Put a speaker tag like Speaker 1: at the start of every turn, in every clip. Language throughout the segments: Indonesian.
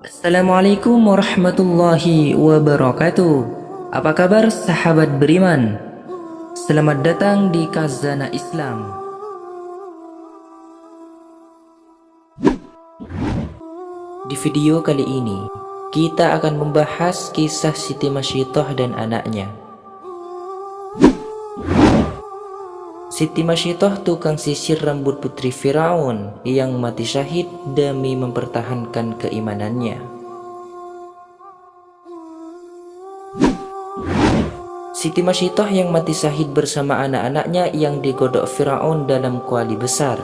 Speaker 1: Assalamualaikum warahmatullahi wabarakatuh. Apa kabar sahabat beriman? Selamat datang di Khazanah Islam. Di video kali ini kita akan membahas kisah Siti Masyiطah dan anaknya. Siti Masyiطah tukang sisir rambut putri Firaun yang mati syahid demi mempertahankan keimanannya. Siti Masyiطah yang mati syahid bersama anak-anaknya yang digodok Firaun dalam kuali besar.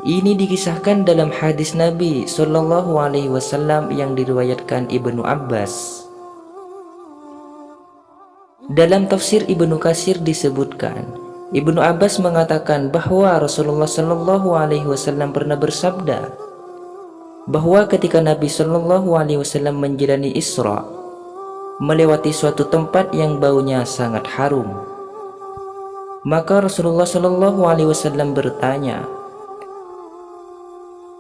Speaker 1: Ini dikisahkan dalam hadis Nabi Shallallahu Alaihi Wasallam yang diriwayatkan Ibnu Abbas. Dalam tafsir Ibnu Katsir disebutkan, Ibnu Abbas mengatakan bahwa Rasulullah Shallallahu Alaihi Wasallam pernah bersabda bahwa ketika Nabi Shallallahu Alaihi Wasallam menjalani Isra, melewati suatu tempat yang baunya sangat harum, maka Rasulullah Shallallahu Alaihi Wasallam bertanya,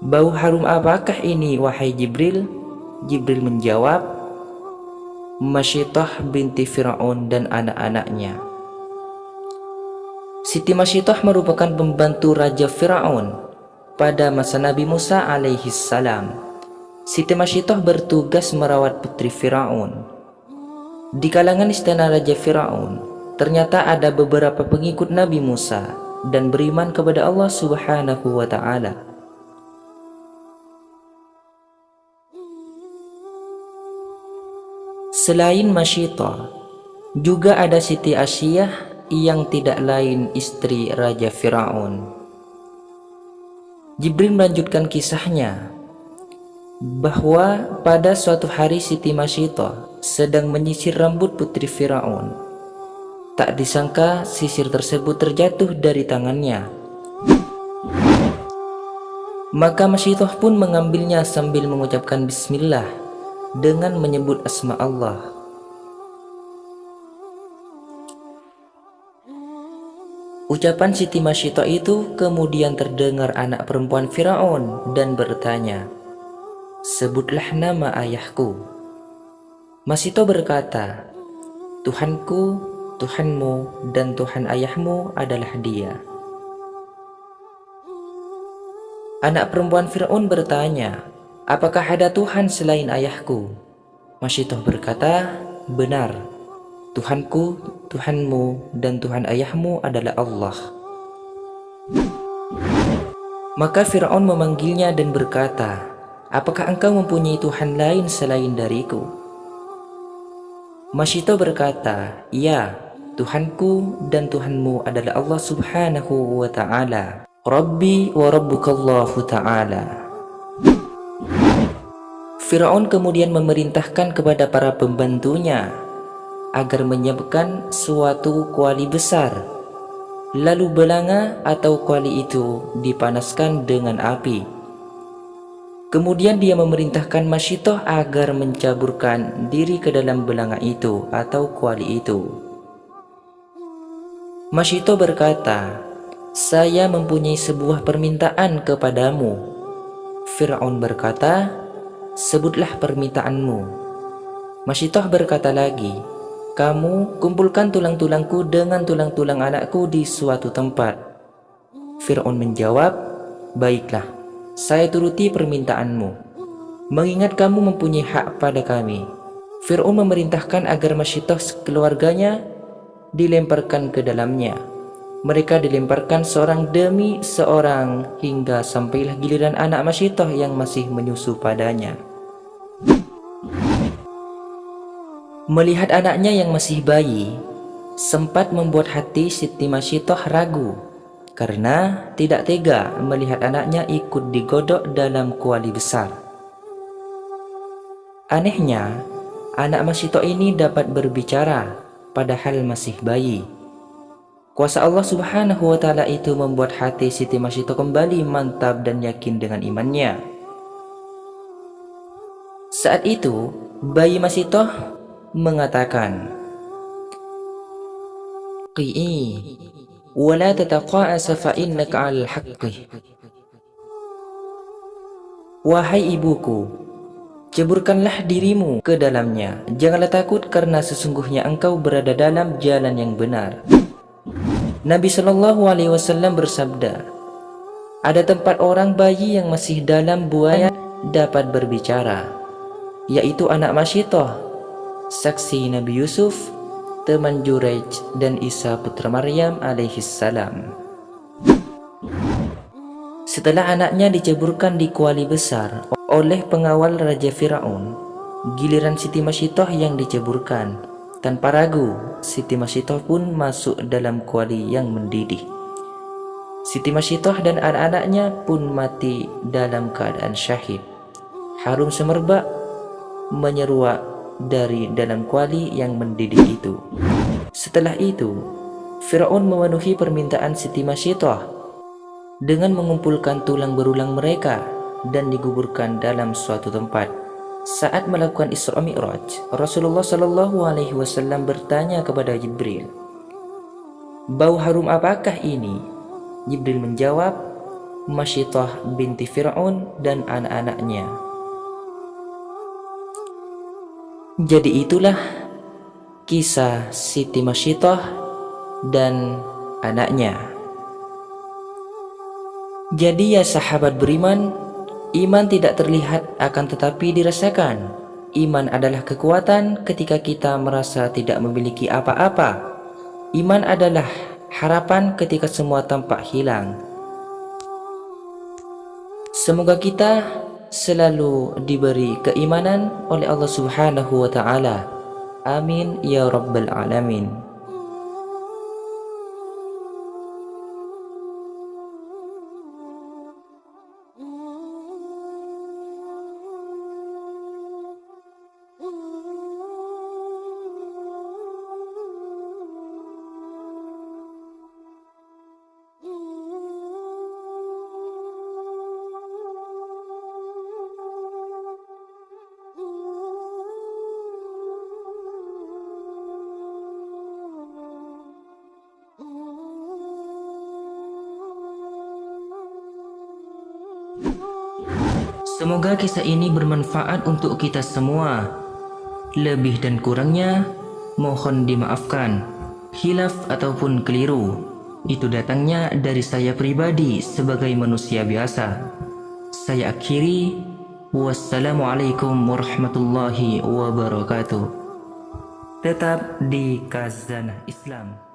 Speaker 1: "Bau harum apakah ini, wahai Jibril?" Jibril menjawab, "Masyiطah binti Firaun dan anak-anaknya." Siti Masyiطah merupakan pembantu Raja Firaun pada masa Nabi Musa alaihi salam. Siti Masyiطah bertugas merawat putri Firaun. Di kalangan istana Raja Firaun, ternyata ada beberapa pengikut Nabi Musa dan beriman kepada Allah Subhanahu wa Ta'ala. Selain Masyiطah, juga ada Siti Asyiyah yang tidak lain istri Raja Firaun. Jibril melanjutkan kisahnya bahwa pada suatu hari Siti Masyiطah sedang menyisir rambut putri Firaun. Tak disangka sisir tersebut terjatuh dari tangannya. Maka Masyiطah pun mengambilnya sambil mengucapkan bismillah dengan menyebut asma Allah. Ucapan Siti Masyiطah itu kemudian terdengar anak perempuan Firaun dan bertanya, "Sebutlah nama ayahku." Masyiطah berkata, "Tuhanku, Tuhanmu, dan Tuhan ayahmu adalah Dia." Anak perempuan Firaun bertanya, "Apakah ada Tuhan selain ayahku?" Masyiطah berkata, "Benar, Tuhanku, Tuhanmu, dan Tuhan ayahmu adalah Allah." Maka Firaun memanggilnya dan berkata, "Apakah engkau mempunyai Tuhan lain selain dariku?" Masyiطah berkata, "Ya, Tuhanku dan Tuhanmu adalah Allah Subhanahu wa Ta'ala. Rabbi wa Rabbukallahu Ta'ala." Firaun kemudian memerintahkan kepada para pembantunya agar menyiapkan suatu kuali besar, lalu belanga atau kuali itu dipanaskan dengan api. Kemudian dia memerintahkan Masyiطah agar mencaburkan diri ke dalam belanga itu atau kuali itu. Masyiطah berkata, "Saya mempunyai sebuah permintaan kepadamu." Firaun berkata, "Sebutlah permintaanmu." Masyiطah berkata lagi, "Kamu kumpulkan tulang-tulangku dengan tulang-tulang anakku di suatu tempat." Firaun menjawab, "Baiklah, saya turuti permintaanmu, mengingat kamu mempunyai hak pada kami." Firaun memerintahkan agar Masyiطah keluarganya dilemparkan ke dalamnya. Mereka dilemparkan seorang demi seorang hingga sampailah giliran anak Masyiطah yang masih menyusu padanya. Melihat anaknya yang masih bayi, sempat membuat hati Siti Masyiطah ragu karena tidak tega melihat anaknya ikut digodok dalam kuali besar. Anehnya, anak Masyiطah ini dapat berbicara padahal masih bayi. Kuasa Allah Subhanahu wa Ta'ala itu membuat hati Siti Masyiطah kembali mantap dan yakin dengan imannya. Saat itu, bayi Masyiطah mengatakan, "Qi'i wa la tataqa'as fa innaka 'alal haqqi." Wahai ibuku, Ceburkanlah dirimu ke dalamnya. Janganlah takut karena sesungguhnya engkau berada dalam jalan yang benar. Nabi Shallallahu Alaihi Wasallam bersabda, ada tempat orang bayi yang masih dalam buaya dapat berbicara, yaitu anak Masyitoh, saksi Nabi Yusuf, teman Jurej dan Isa putra Maryam alaihissalam. Setelah anaknya diceburkan di kuali besar oleh pengawal Raja Fir'aun, giliran Siti Masyitoh yang diceburkan. Tanpa ragu, Siti Masyitoh pun masuk dalam kuali yang mendidih. Siti Masyitoh dan anak-anaknya pun mati dalam keadaan syahid. Harum semerbak menyeruak dari dalam kuali yang mendidih itu. Setelah itu, Fir'aun memenuhi permintaan Siti Masyitoh dengan mengumpulkan tulang berulang mereka dan dikuburkan dalam suatu tempat. Saat melakukan Isra Mi'raj, Rasulullah Shallallahu Alaihi Wasallam bertanya kepada Jibril, bau harum apakah ini? Jibril menjawab, Masyitoh binti Fir'aun dan anak-anaknya. Jadi itulah kisah Siti Masyitoh dan anaknya. Jadi ya sahabat beriman, iman tidak terlihat akan tetapi dirasakan. Iman adalah kekuatan ketika kita merasa tidak memiliki apa-apa. Iman adalah harapan ketika semua tampak hilang. Semoga kita selalu diberi keimanan oleh Allah Subhanahu wa Ta'ala. Amin ya Rabbal Alamin. Semoga kisah ini bermanfaat untuk kita semua. Lebih dan kurangnya mohon dimaafkan. Khilaf ataupun keliru itu datangnya dari saya pribadi sebagai manusia biasa. Saya akhiri. Wassalamualaikum warahmatullahi wabarakatuh. Tetap di Khazanah Islam.